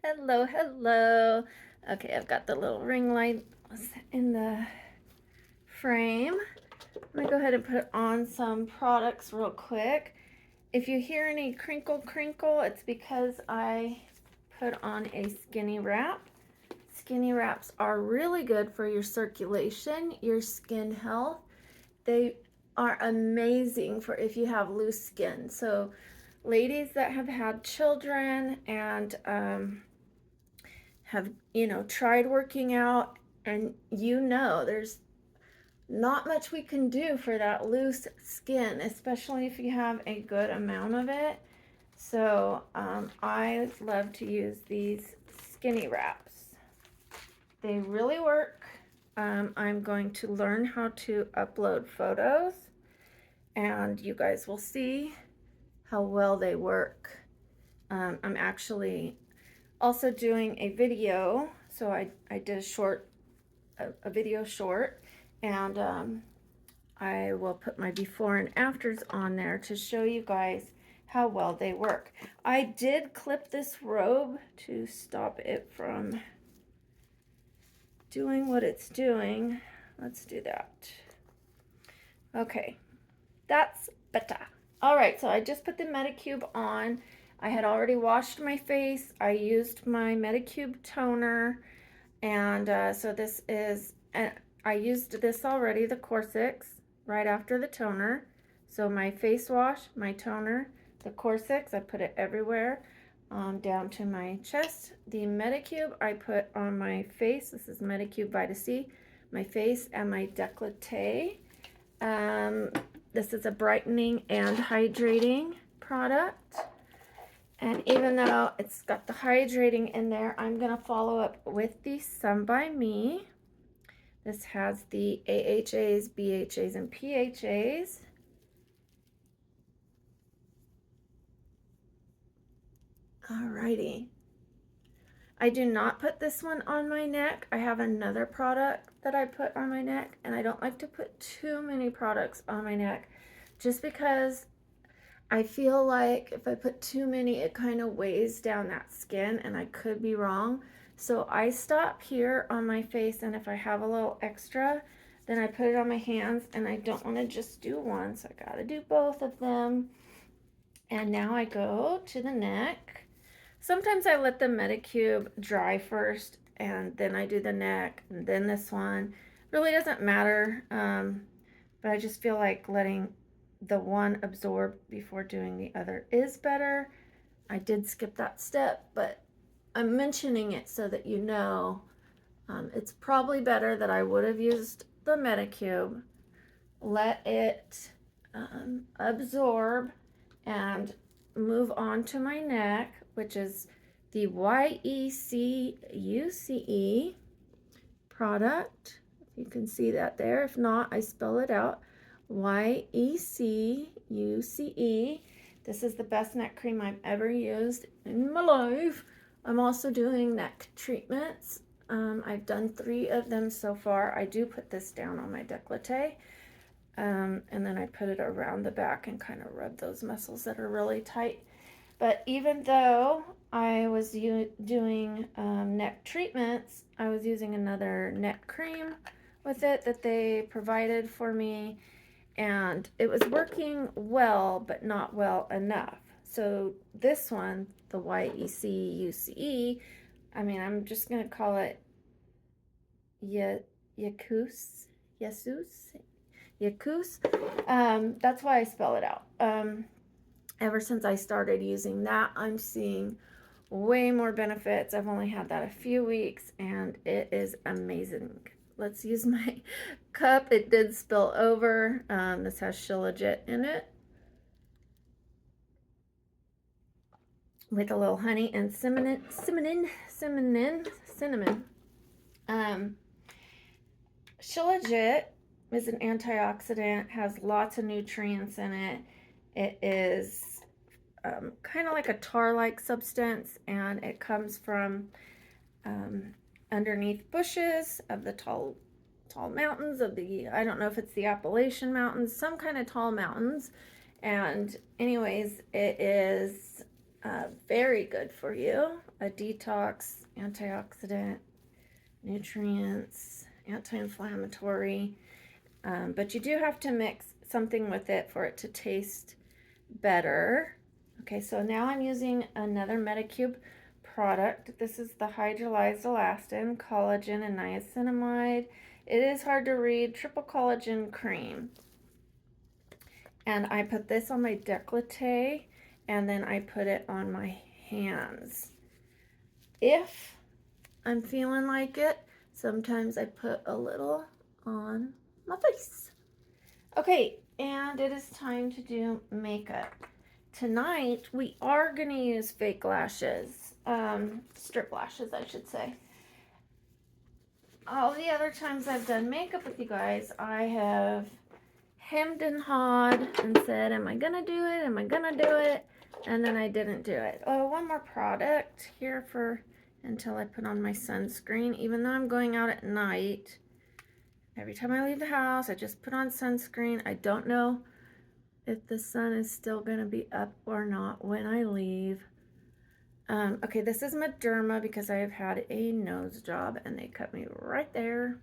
Hello, hello. Okay, I've got the little ring light in the frame. I'm gonna go ahead and put on some products real quick. If you hear any crinkle crinkle, it's because I put on a skinny wrap. Skinny wraps are really good for your circulation, your skin health. They are amazing for if you have loose skin. So ladies that have had children and have tried working out, and there's not much we can do for that loose skin, especially if you have a good amount of it. So I love to use these skinny wraps. They really work. I'm going to learn how to upload photos, and you guys will see how well they work. I'm actually also doing a video, so I did a video short, and I will put my before and afters on there to show you guys how well they work. I did clip this robe to stop it from doing what it's doing. Let's do that. Okay, that's better. All right, so I just put the Medicube on. I had already washed my face. I used my Medicube toner, and so this is, I used this already, the Core-Six, right after the toner. So my face wash, my toner, the Core-Six, I put it everywhere, down to my chest. The Medicube I put on my face. This is Medicube Vita C, my face and my décolleté. This is a brightening and hydrating product. And even though it's got the hydrating in there, I'm going to follow up with the Sun by Me. This has the AHAs, BHAs, and PHAs. Alrighty. I do not put this one on my neck. I have another product that I put on my neck, and I don't like to put too many products on my neck just because I feel like if I put too many, it kind of weighs down that skin, and I could be wrong. So I stop here on my face, and if I have a little extra, then I put it on my hands, and I don't want to just do one, so I got to do both of them. And now I go to the neck. Sometimes I let the Medicube dry first, and then I do the neck, and then this one. Really doesn't matter, but I just feel like letting the one absorb before doing the other is better. I did skip that step, but I'm mentioning it so that you know. It's probably better that I would have used the Medicube, let it absorb, and move on to my neck, which is the YECUCE product. You can see that there. If not, I spell it out. YECUCE. This is the best neck cream I've ever used in my life. I'm also doing neck treatments. I've done 3 of them so far. I do put this down on my décolleté, and then I put it around the back and kind of rub those muscles that are really tight. But even though I was doing neck treatments, I was using another neck cream with it that they provided for me, and it was working well, but not well enough. So this one, the YECUCE, I'm just going to call it Yakus. That's why I spell it out. Ever since I started using that, I'm seeing way more benefits. I've only had that a few weeks, and it is amazing. Let's use my cup. It did spill over. This has Shilajit in it with a little honey and cinnamon. Shilajit is an antioxidant, has lots of nutrients in it. It is kind of like a tar-like substance, and it comes from underneath bushes of the tall mountains of the, I don't know if it's the Appalachian Mountains, some kind of tall mountains. And anyways, it is very good for you. a detox, antioxidant, nutrients, anti-inflammatory, but you do have to mix something with it for it to taste better. Okay, so now I'm using another Medicube product. This is the hydrolyzed elastin, collagen, and niacinamide. It is hard to read, triple collagen cream. And I put this on my décolleté, and then I put it on my hands. If I'm feeling like it, sometimes I put a little on my face. Okay, and it is time to do makeup. Tonight, we are going to use fake lashes, strip lashes, I should say. All the other times I've done makeup with you guys, I have hemmed and hawed and said, am I gonna do it? Am I gonna do it? And then I didn't do it. Oh, one more product here for until I put on my sunscreen. Even though I'm going out at night, every time I leave the house, I just put on sunscreen. I don't know if the sun is still gonna be up or not when I leave. Okay, this is Mederma because I have had a nose job and they cut me right there.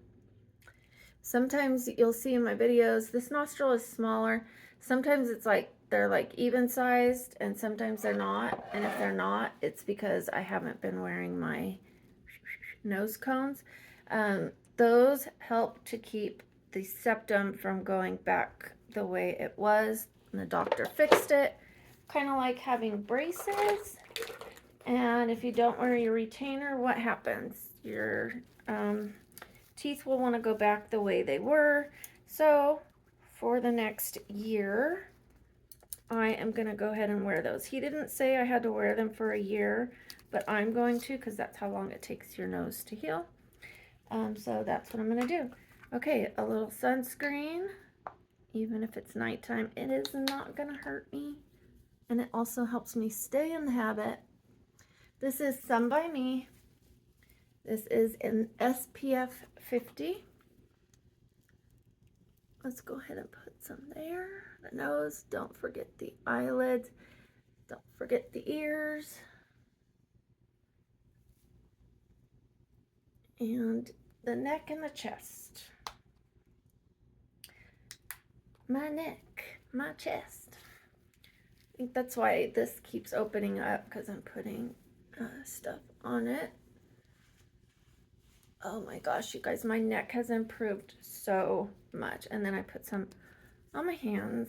Sometimes you'll see in my videos, this nostril is smaller. Sometimes it's like, they're like even sized and sometimes they're not. And if they're not, it's because I haven't been wearing my nose cones. Those help to keep the septum from going back the way it was. And the doctor fixed it. Kind of like having braces. And if you don't wear your retainer, what happens? Your teeth will want to go back the way they were. So for the next year, I am going to go ahead and wear those. He didn't say I had to wear them for a year, but I'm going to because that's how long it takes your nose to heal. So that's what I'm going to do. Okay, a little sunscreen. Even if it's nighttime, it is not going to hurt me. And it also helps me stay in the habit. This is Sun by Me. This is an SPF 50. Let's go ahead and put some there. The nose, don't forget the eyelids, don't forget the ears. And the neck and the chest. My neck, my chest. I think that's why this keeps opening up because I'm putting stuff on it. Oh my gosh, you guys, my neck has improved so much. And then I put some on my hands.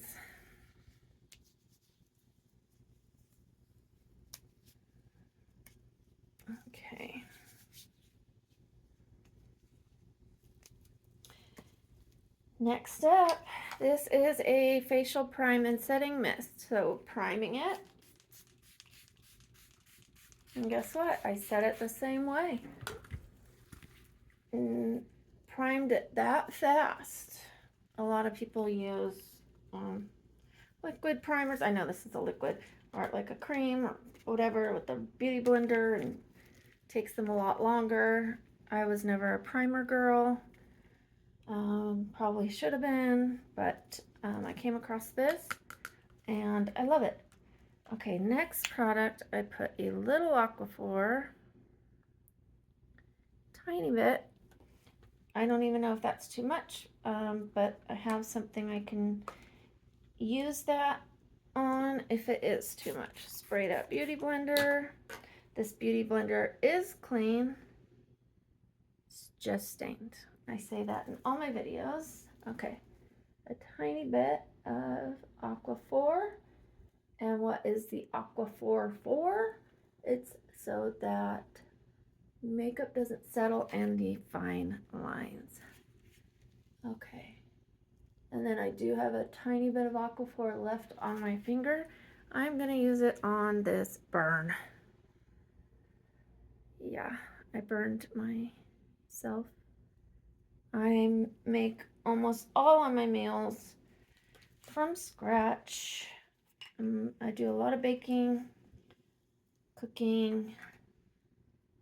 Okay. Next up, this is a facial prime and setting mist. So priming it. And guess what? I set it the same way. And primed it that fast. A lot of people use liquid primers. I know this is a liquid, or like a cream or whatever with the beauty blender, and takes them a lot longer. I was never a primer girl. Probably should have been, but I came across this and I love it. Okay, next product, I put a little Aquaphor, tiny bit. I don't even know if that's too much, but I have something I can use that on if it is too much. Sprayed up beauty blender. This beauty blender is clean. It's just stained. I say that in all my videos. Okay, a tiny bit of Aquaphor. And what is the Aquaphor for? It's so that makeup doesn't settle and the fine lines. Okay. And then I do have a tiny bit of Aquaphor left on my finger. I'm going to use it on this burn. Yeah, I burned myself. I make almost all of my meals from scratch. I do a lot of baking, cooking,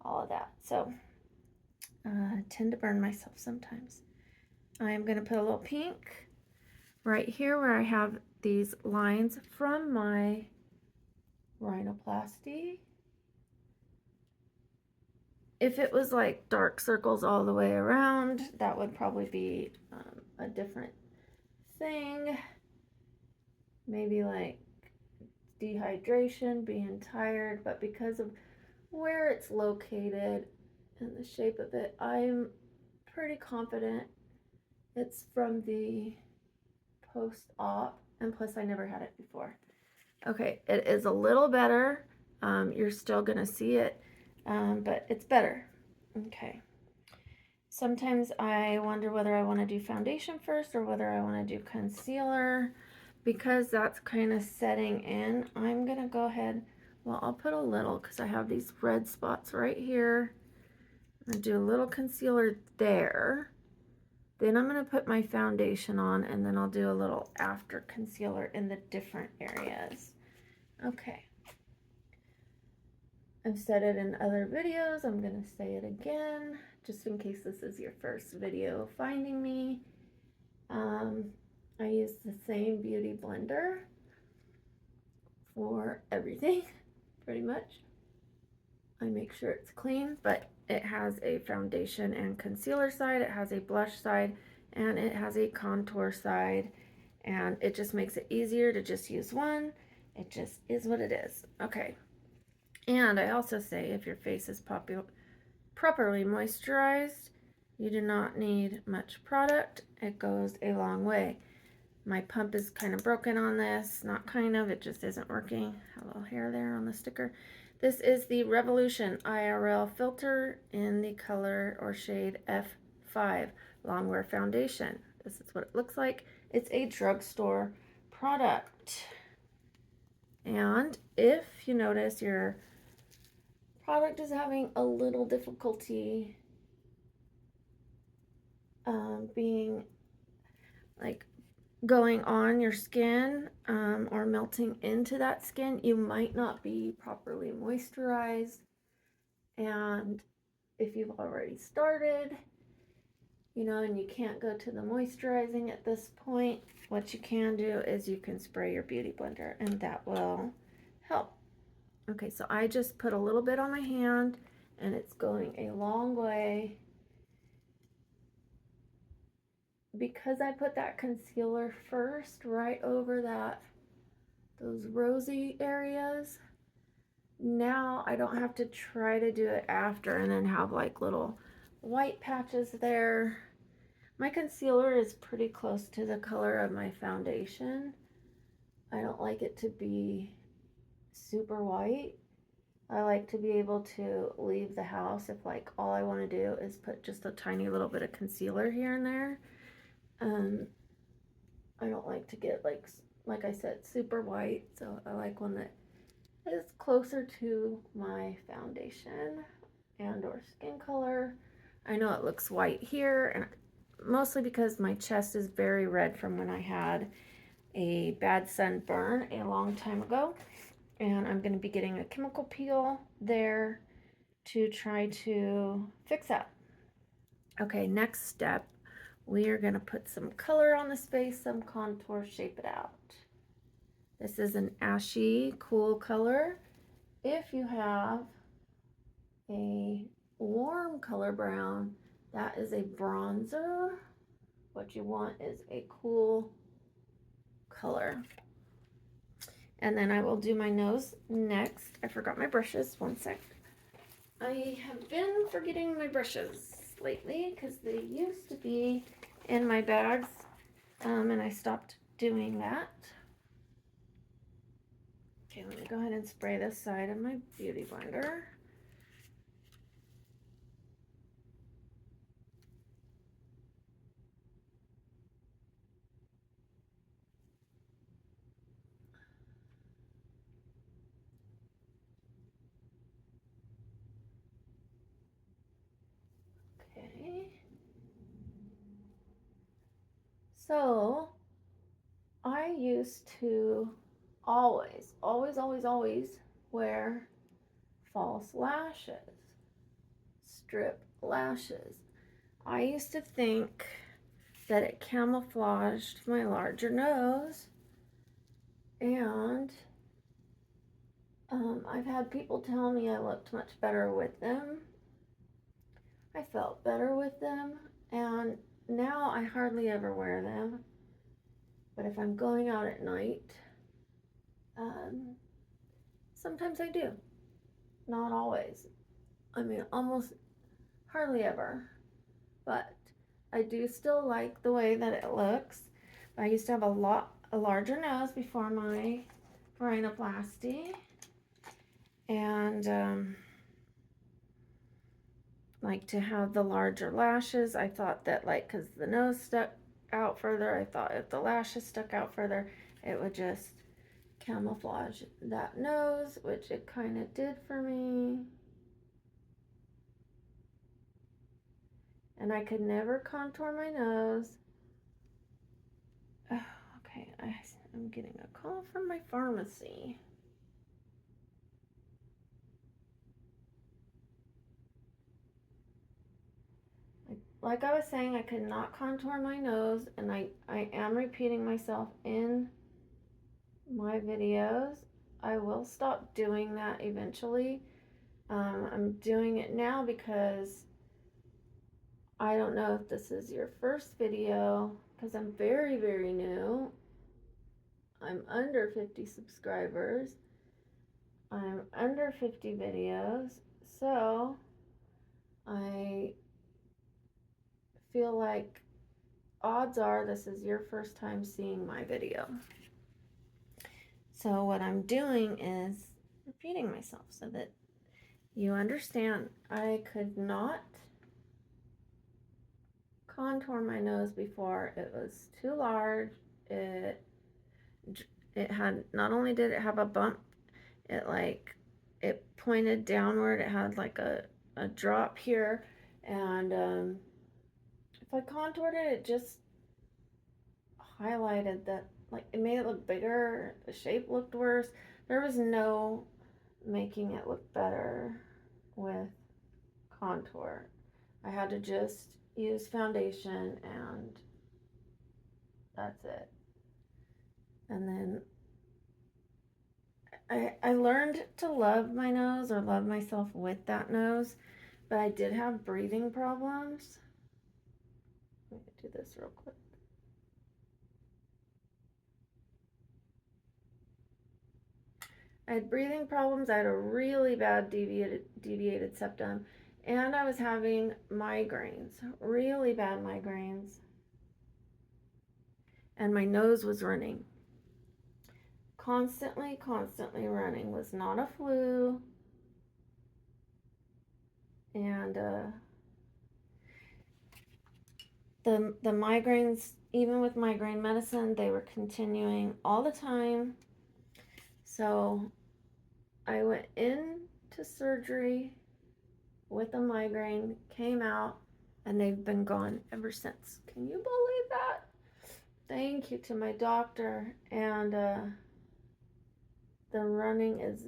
all of that. So I tend to burn myself sometimes. I'm going to put a little pink right here where I have these lines from my rhinoplasty. If it was like dark circles all the way around, that would probably be a different thing. Maybe like dehydration, being tired, but because of where it's located and the shape of it, I'm pretty confident it's from the post-op, and plus I never had it before. Okay, it is a little better. You're still gonna see it, but it's better. Okay. Sometimes I wonder whether I want to do foundation first or whether I want to do concealer. Because that's kind of setting in, I'm going to go ahead, well, I'll put a little because I have these red spots right here. I'm going to do a little concealer there. Then I'm going to put my foundation on, and then I'll do a little after concealer in the different areas. Okay. I've said it in other videos. I'm going to say it again, just in case this is your first video finding me. I use the same beauty blender for everything, pretty much. I make sure it's clean, but it has a foundation and concealer side, it has a blush side, and it has a contour side, and it just makes it easier to just use one. It just is what it is. Okay. And I also say if your face is properly moisturized, you do not need much product. It goes a long way. My pump is kind of broken on this. Not kind of, it just isn't working. A little hair there on the sticker. This is the Revolution IRL filter in the color or shade F5 Longwear Foundation. This is what it looks like. It's a drugstore product. And if you notice your product is having a little difficulty being like going on your skin or melting into that skin, you might not be properly moisturized. And if you've already started, you know, and you can't go to the moisturizing at this point, what you can do is you can spray your beauty blender, and that will help. Okay, so I just put a little bit on my hand, and it's going a long way. Because I put that concealer first right over those rosy areas, now I don't have to try to do it after and then have like little white patches there. My concealer is pretty close to the color of my foundation. I don't like it to be super white. I like to be able to leave the house if like all I want to do is put just a tiny little bit of concealer here and there. I don't like to get like I said, super white, so I like one that is closer to my foundation and or skin color. I know it looks white here, and mostly because my chest is very red from when I had a bad sunburn a long time ago, and I'm going to be getting a chemical peel there to try to fix that. Okay, next step, we are going to put some color on this face, some contour, shape it out. This is an ashy, cool color. If you have a warm color brown, that is a bronzer. What you want is a cool color. And then I will do my nose next. I forgot my brushes, one sec. I have been forgetting my brushes lately because they used to be in my bags, and I stopped doing that. Okay, let me go ahead and spray this side of my beauty blender. Okay. So I used to always wear false lashes, strip lashes. I used to think that it camouflaged my larger nose, and I've had people tell me I looked much better with them, I felt better with them, and now I hardly ever wear them. But if I'm going out at night, um, sometimes I do. Not always. I mean, almost hardly ever. But I do still like the way that it looks. I used to have a larger nose before my rhinoplasty, and like to have the larger lashes. I thought that, like, because the nose stuck out further, I thought if the lashes stuck out further, it would just camouflage that nose, which it kind of did for me. And I could never contour my nose. Oh, okay, I'm getting a call from my pharmacy. Like I was saying, I could not contour my nose, and I am repeating myself in my videos. I will stop doing that eventually. I'm doing it now because I don't know if this is your first video, because I'm very, very new. I'm under 50 subscribers. I'm under 50 videos. So I feel like odds are this is your first time seeing my video. So what I'm doing is repeating myself so that you understand. I could not contour my nose before. It was too large. It had, not only did it have a bump, it pointed downward. It had like a drop here, and if I contoured it, it just highlighted that, like, it made it look bigger. The shape looked worse. There was no making it look better with contour. I had to just use foundation, and that's it. And then I learned to love my nose, or love myself with that nose, but I did have breathing problems. Let me do this real quick. I had breathing problems. I had a really bad deviated septum, and I was having migraines, really bad migraines, and my nose was running. Constantly running. Was not a flu. And the migraines, even with migraine medicine, they were continuing all the time. So I went into surgery with a migraine, came out, and they've been gone ever since. Can you believe that? Thank you to my doctor. And the running is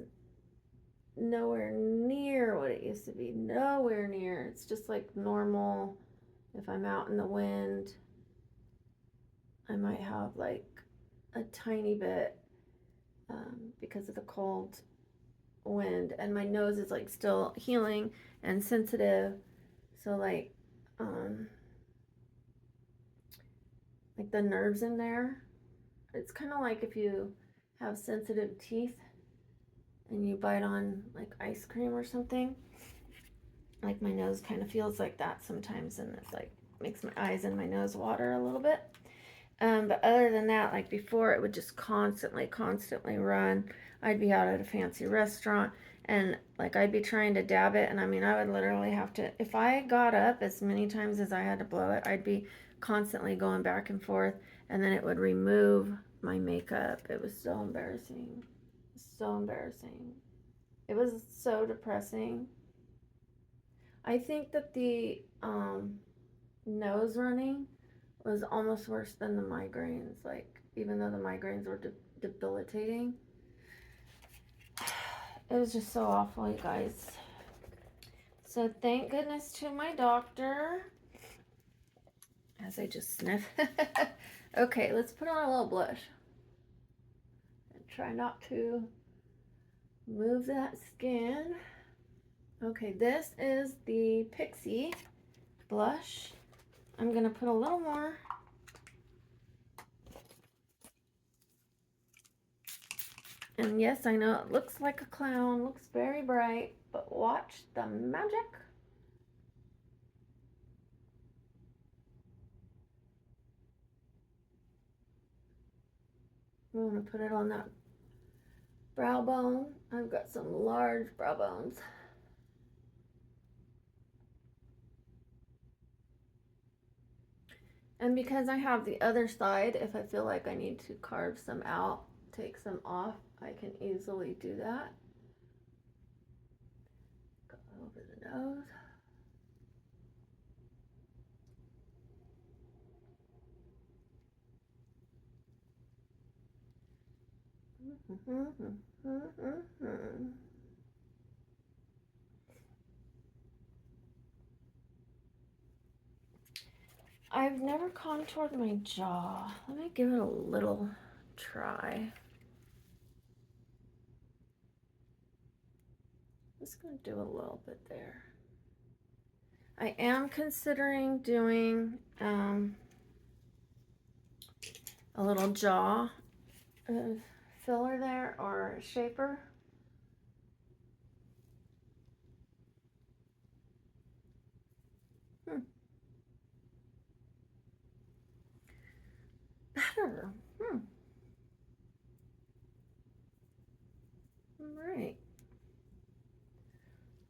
nowhere near what it used to be. Nowhere near. It's just like normal. If I'm out in the wind, I might have like a tiny bit, because of the cold wind, and my nose is like still healing and sensitive. So like the nerves in there, it's kind of like if you have sensitive teeth and you bite on like ice cream or something. Like my nose kind of feels like that sometimes, and it's like makes my eyes and my nose water a little bit. But other than that, like before, it would just constantly run. I'd be out at a fancy restaurant, and like I'd be trying to dab it, and I mean, I would literally have to, if I got up as many times as I had to blow it, I'd be constantly going back and forth, and then it would remove my makeup. It was so embarrassing. So embarrassing. It was so depressing. I think that the nose running was almost worse than the migraines. Like, even though the migraines were debilitating, it was just so awful, you guys. So thank goodness to my doctor. As I just sniff. Okay, let's put on a little blush. And try not to move that skin. Okay, this is the Pixi blush. I'm going to put a little more. And yes, I know it looks like a clown, looks very bright, but watch the magic. I'm going to put it on that brow bone. I've got some large brow bones. And because I have the other side, if I feel like I need to carve some out, take some off, I can easily do that. Go over the nose. I've never contoured my jaw. Let me give it a little try. Just gonna do a little bit there. I am considering doing a little jaw filler there, or shaper. Better. All right.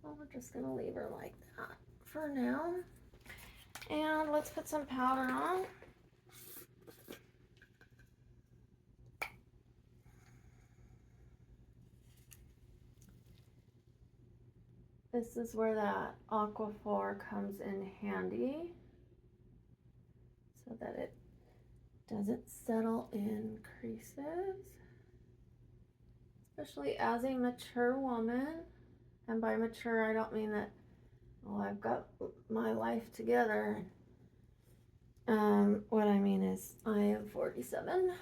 Well, we're just gonna leave her like that for now. And let's put some powder on. This is where that Aquaphor comes in handy, so that it doesn't settle in creases, especially as a mature woman. And by mature, I don't mean that, oh, I've got my life together. What I mean is I am 47.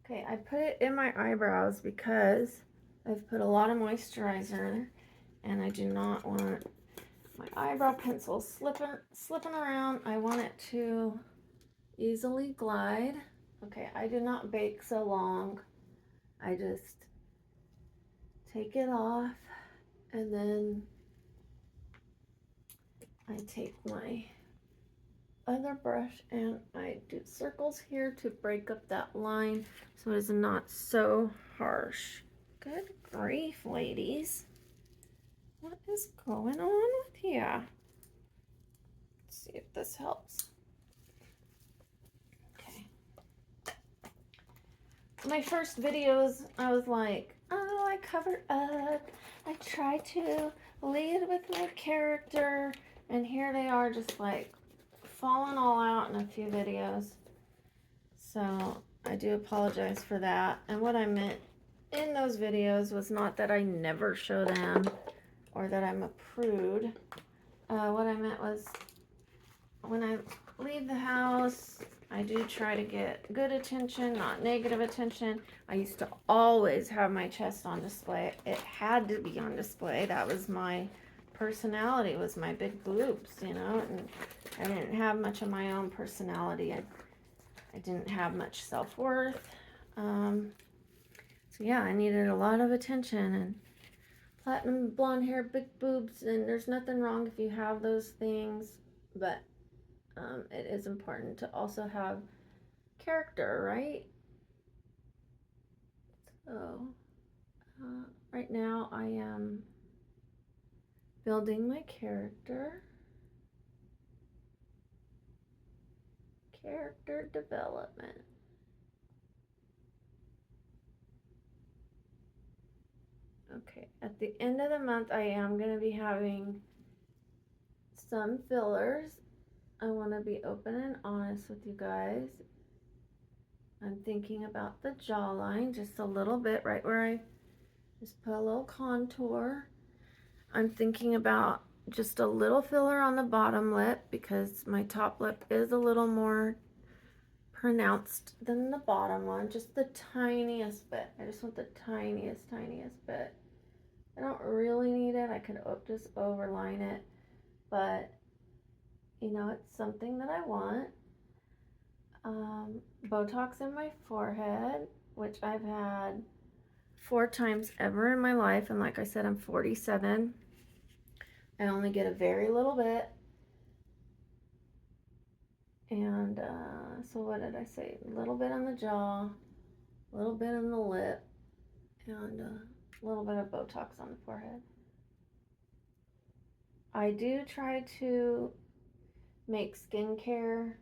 Okay, I put it in my eyebrows because I've put a lot of moisturizer and I do not want my eyebrow pencil slipping around. I want it to easily glide. Okay, I do not bake so long. I just take it off and then I take my other brush and I do circles here to break up that line so it is not so harsh. Good grief, ladies. What is going on with you? Let's see if this helps. Okay. My first videos, I was like, oh, I covered up. I try to lead with my character. And here they are just like falling all out in a few videos. So I do apologize for that. And what I meant in those videos was not that I never show them or that I'm a prude. What I meant was when I leave the house, I do try to get good attention, not negative attention. I used to always have my chest on display. It had to be on display. That was my personality, was my big boobs, you know, and I didn't have much of my own personality. I didn't have much self-worth. So yeah, I needed a lot of attention, and platinum blonde hair, big boobs, and there's nothing wrong if you have those things, but it is important to also have character, right? So right now I am building my character development. Okay, at the end of the month I am going to be having some fillers. I want to be open and honest with you guys. I'm thinking about the jawline just a little bit, right where I just put a little contour. I'm thinking about just a little filler on the bottom lip because my top lip is a little more pronounced than the bottom one, just the tiniest bit. I just want the tiniest bit. I don't really need it. I could just overline it, but you know, it's something that I want. Botox in my forehead, which I've had 4 times ever in my life, and like I said, I'm 47. I only get a very little bit. And so what did I say? A little bit on the jaw, a little bit on the lip, and a little bit of Botox on the forehead. I do try to make skincare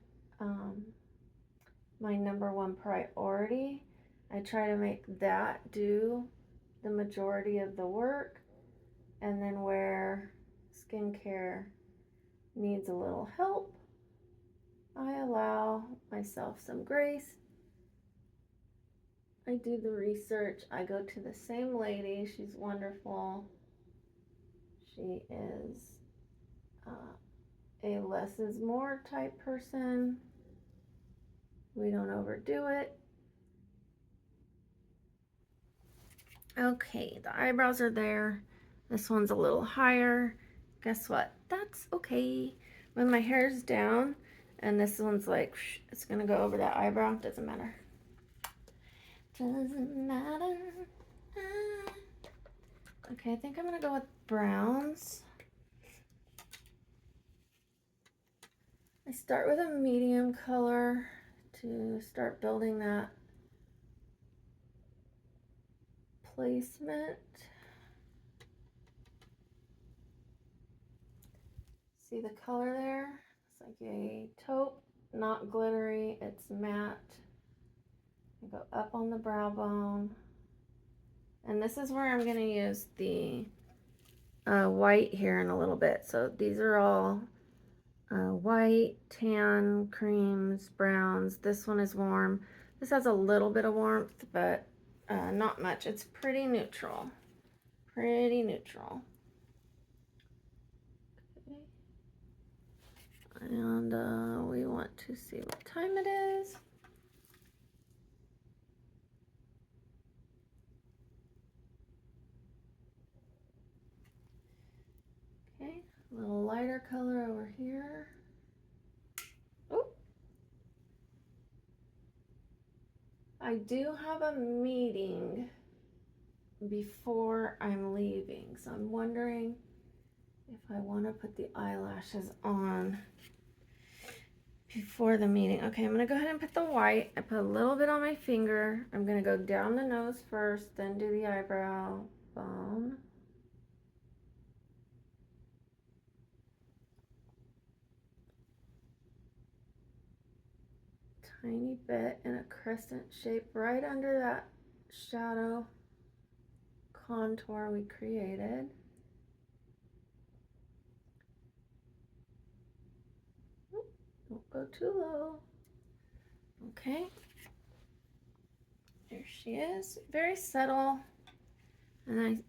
my #1 priority. I try to make that do the majority of the work, and then where skincare needs a little help, I allow myself some grace. I do the research. I go to the same lady. She's wonderful. She is a less is more type person. We don't overdo it. Okay, the eyebrows are there. This one's a little higher. Guess what? That's okay. When my hair's down and this one's like, it's gonna go over that eyebrow, doesn't matter. Doesn't matter. Okay, I think I'm gonna go with browns. I start with a medium color to start building that placement. See the color there? It's like a taupe, not glittery, it's matte. I go up on the brow bone. And this is where I'm gonna use the white here in a little bit. So these are all white, tan, creams, browns. This one is warm. This has a little bit of warmth, but not much. It's pretty neutral. Pretty neutral. Okay. And we want to see what time it is. Okay, a little lighter color over here. Oh, I do have a meeting before I'm leaving, so I'm wondering if I want to put the eyelashes on before the meeting. Okay, I'm gonna go ahead and put the white. I put a little bit on my finger. I'm gonna go down the nose first, then do the eyebrow bone. Tiny bit in a crescent shape right under that shadow contour we created. Don't go too low. Okay. There she is. Very subtle. And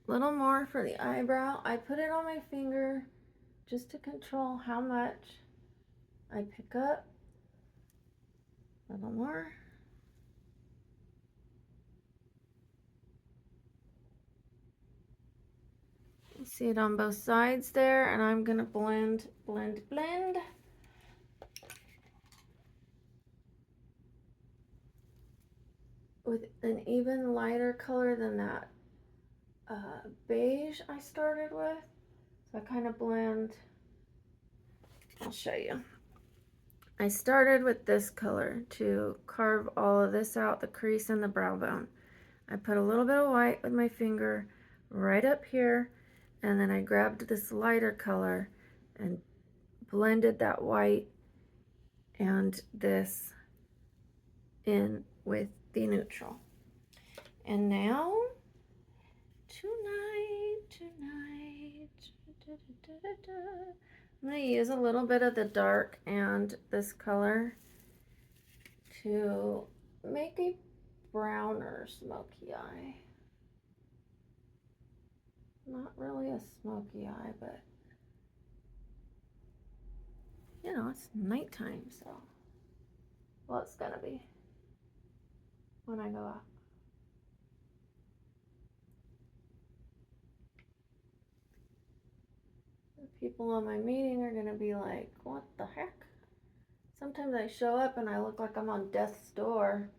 a little more for the eyebrow. I put it on my finger just to control how much I pick up. A little more. You see it on both sides there, and I'm gonna blend, blend, blend. With an even lighter color than that beige I started with. So I kind of blend. I'll show you. I started with this color to carve all of this out, the crease and the brow bone. I put a little bit of white with my finger right up here, and then I grabbed this lighter color and blended that white and this in with the neutral. And now, tonight, I'm going to use a little bit of the dark and this color to make a browner smoky eye. Not really a smoky eye, but you know, it's nighttime, so well, it's gonna be when I go out. The people on my meeting are gonna be like, what the heck? Sometimes I show up and I look like I'm on death's door,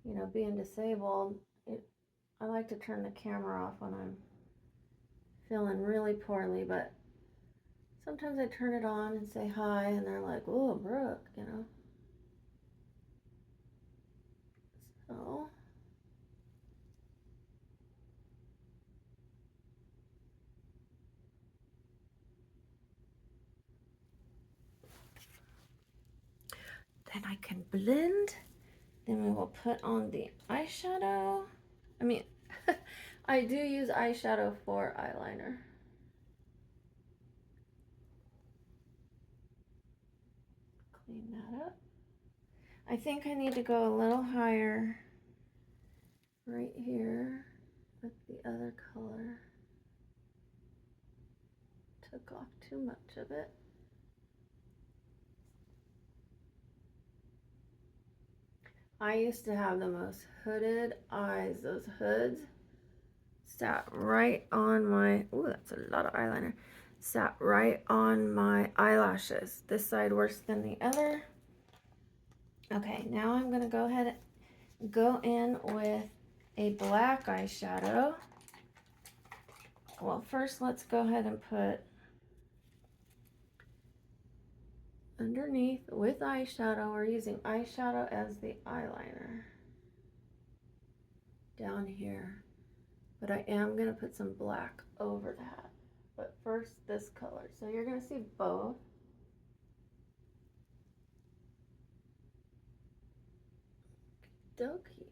you know, being disabled. I like to turn the camera off when I'm feeling really poorly, but sometimes I turn it on and say hi, and they're like, "Oh, Brooke," you know. So then I can blend. Then we will put on the eyeshadow. I mean, I do use eyeshadow for eyeliner. Clean that up. I think I need to go a little higher right here with the other color. Took off too much of it. I used to have the most hooded eyes. Those hoods sat right on my, ooh, that's a lot of eyeliner. Sat right on my eyelashes. This side worse than the other. Okay, now I'm gonna go ahead and go in with a black eyeshadow. Well, first let's go ahead and put underneath with eyeshadow. We're using eyeshadow as the eyeliner down here. But I am gonna put some black over that. But first this color. So you're gonna see both. Dokey.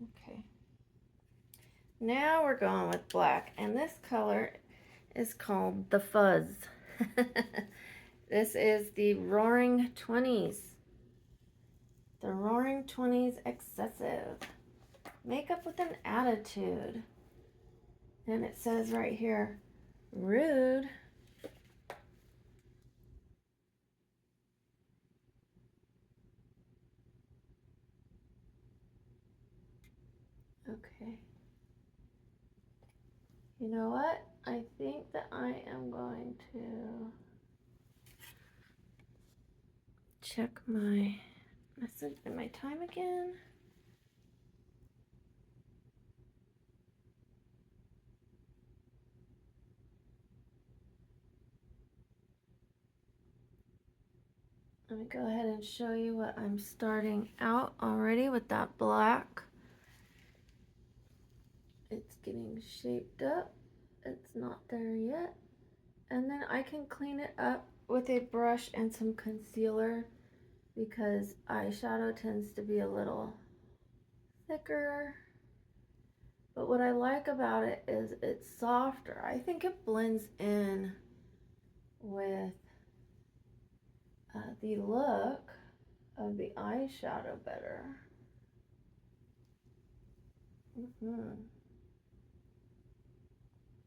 Okay. Now we're going with black, and this color is called the Fuzz. This is the Roaring 20s. The Roaring 20s Excessive. Makeup with an attitude. And it says right here, rude. Okay. You know what? I think that I am going to check my message and my time again. Let me go ahead and show you what I'm starting out already with that black. It's getting shaped up. It's not there yet. And then I can clean it up with a brush and some concealer because eyeshadow tends to be a little thicker. But what I like about it is it's softer. I think it blends in with the look of the eyeshadow better.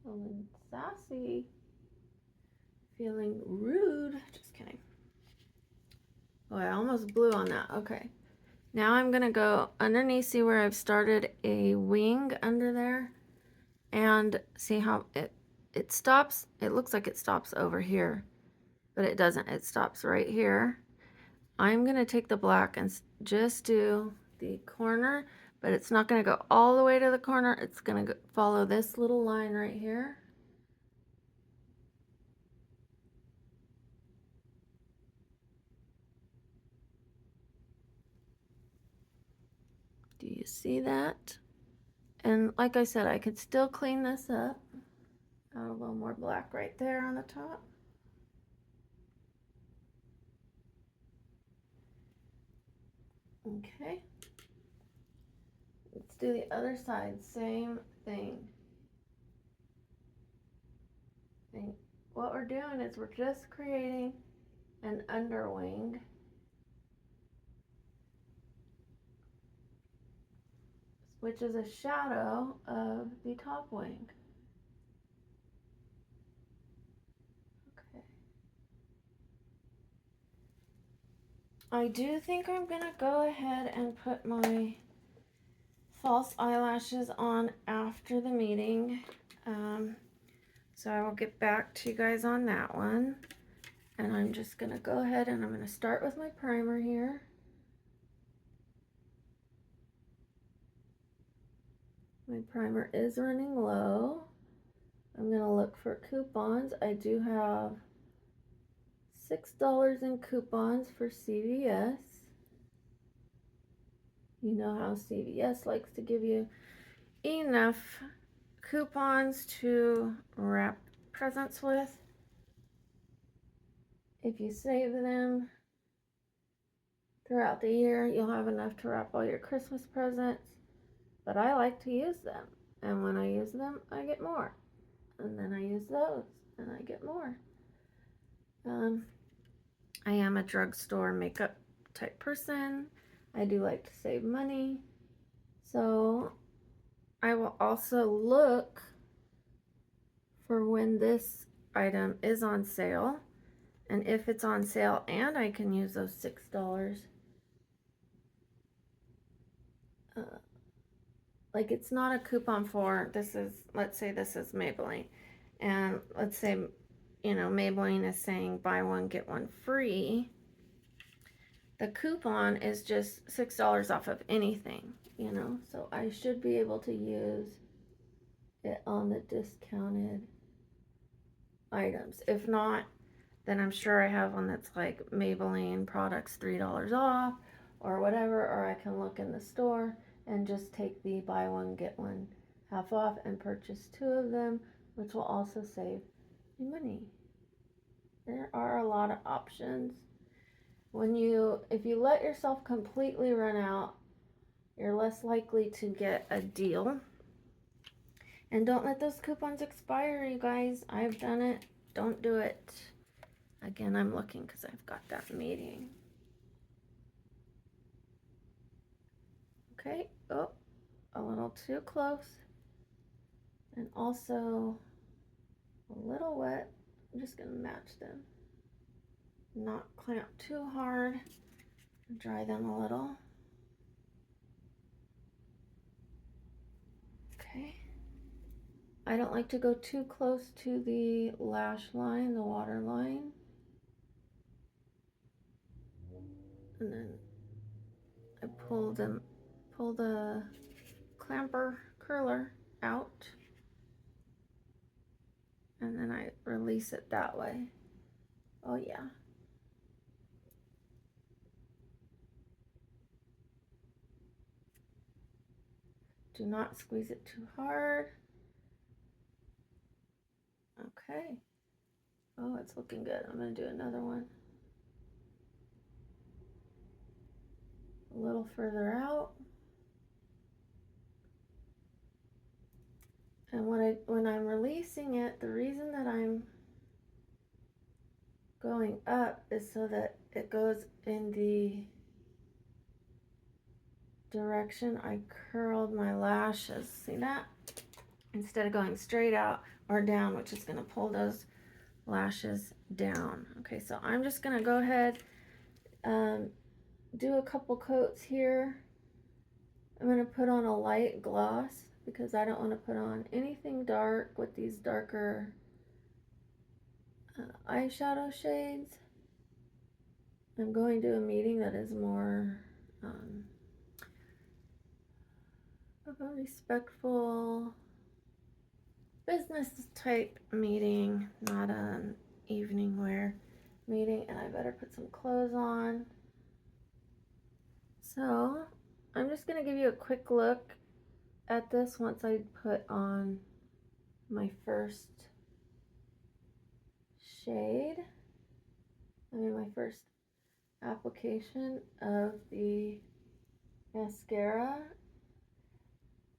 Feeling sassy. Feeling rude. Just kidding. Oh, I almost blew on that. Okay. Now I'm going to go underneath, see where I've started a wing under there, and see how it stops. It looks like it stops over here, but it doesn't. It stops right here. I'm going to take the black and just do the corner, but it's not going to go all the way to the corner. It's going to follow this little line right here. Do you see that? And like I said, I could still clean this up. Add a little more black right there on the top. Okay. Let's do the other side. Same thing. what we're doing is we're just creating an underwing, which is a shadow of the top wing. Okay. I do think I'm gonna go ahead and put my false eyelashes on after the meeting. So I will get back to you guys on that one. And I'm just gonna go ahead and I'm gonna start with my primer here. My primer is running low. I'm gonna look for coupons. I do have $6 in coupons for CVS. You know how CVS likes to give you enough coupons to wrap presents with. If you save them throughout the year, you'll have enough to wrap all your Christmas presents. But I like to use them, and when I use them, I get more. And then I use those, and I get more. I am a drugstore makeup type person. I do like to save money. So I will also look for when this item is on sale. And if it's on sale and I can use those $6, like it's not a coupon for, this is, let's say this is Maybelline. And let's say, you know, Maybelline is saying buy one, get one free. The coupon is just $6 off of anything, you know, so I should be able to use it on the discounted items. If not, then I'm sure I have one that's like Maybelline products $3 off or whatever, or I can look in the store and just take the buy one get one half off and purchase 2 of them, which will also save me money. There are a lot of options. If you let yourself completely run out, you're less likely to get a deal. And don't let those coupons expire, you guys. I've done it. Don't do it. Again, I'm looking because I've got that meeting. Okay. Oh, a little too close. And also a little wet. I'm just going to match them. Not clamp too hard. Dry them a little. Okay. I don't like to go too close to the lash line, the water line. And then I pull the clamper curler out. And then I release it that way. Oh yeah. Do not squeeze it too hard. Okay. Oh, it's looking good. I'm going to do another one. A little further out. And when I'm releasing it, the reason that I'm going up is so that it goes in the direction I curled my lashes. See that? Instead of going straight out or down, which is going to pull those lashes down. Okay, so I'm just going to go ahead do a couple coats here. I'm going to put on a light gloss because I don't want to put on anything dark with these darker eyeshadow shades. I'm going to a meeting that is more of a respectful business type meeting, not an evening wear meeting, and I better put some clothes on. So I'm just going to give you a quick look at this once I put on my first shade. My first application of the mascara.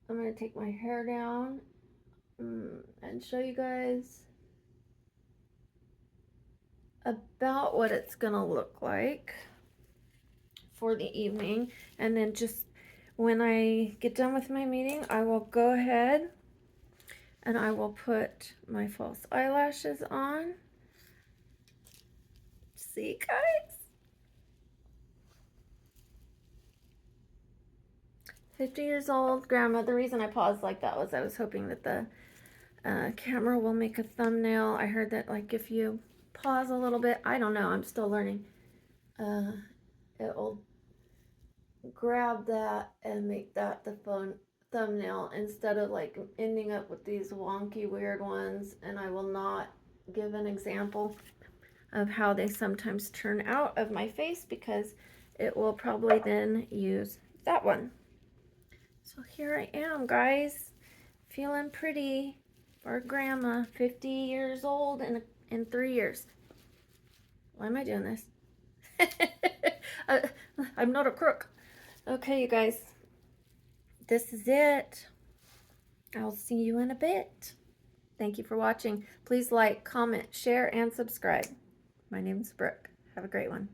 I'm going to take my hair down and show you guys about what it's gonna look like for the evening. And then just when I get done with my meeting, I will go ahead and I will put my false eyelashes on. See, guys? 50 years old, grandma. The reason I paused like that was I was hoping that the camera will make a thumbnail. I heard that like if you pause a little bit, I don't know, I'm still learning. It'll grab that and make that the phone thumbnail instead of like ending up with these wonky weird ones. And I will not give an example of how they sometimes turn out of my face because it will probably then use that one. So here I am, guys, feeling pretty for grandma, 50 years old in 3 years. Why am I doing this? I'm not a crook. Okay, you guys, this is it. I'll see you in a bit. Thank you for watching. Please like, comment, share, and subscribe. My name's Brooke. Have a great one.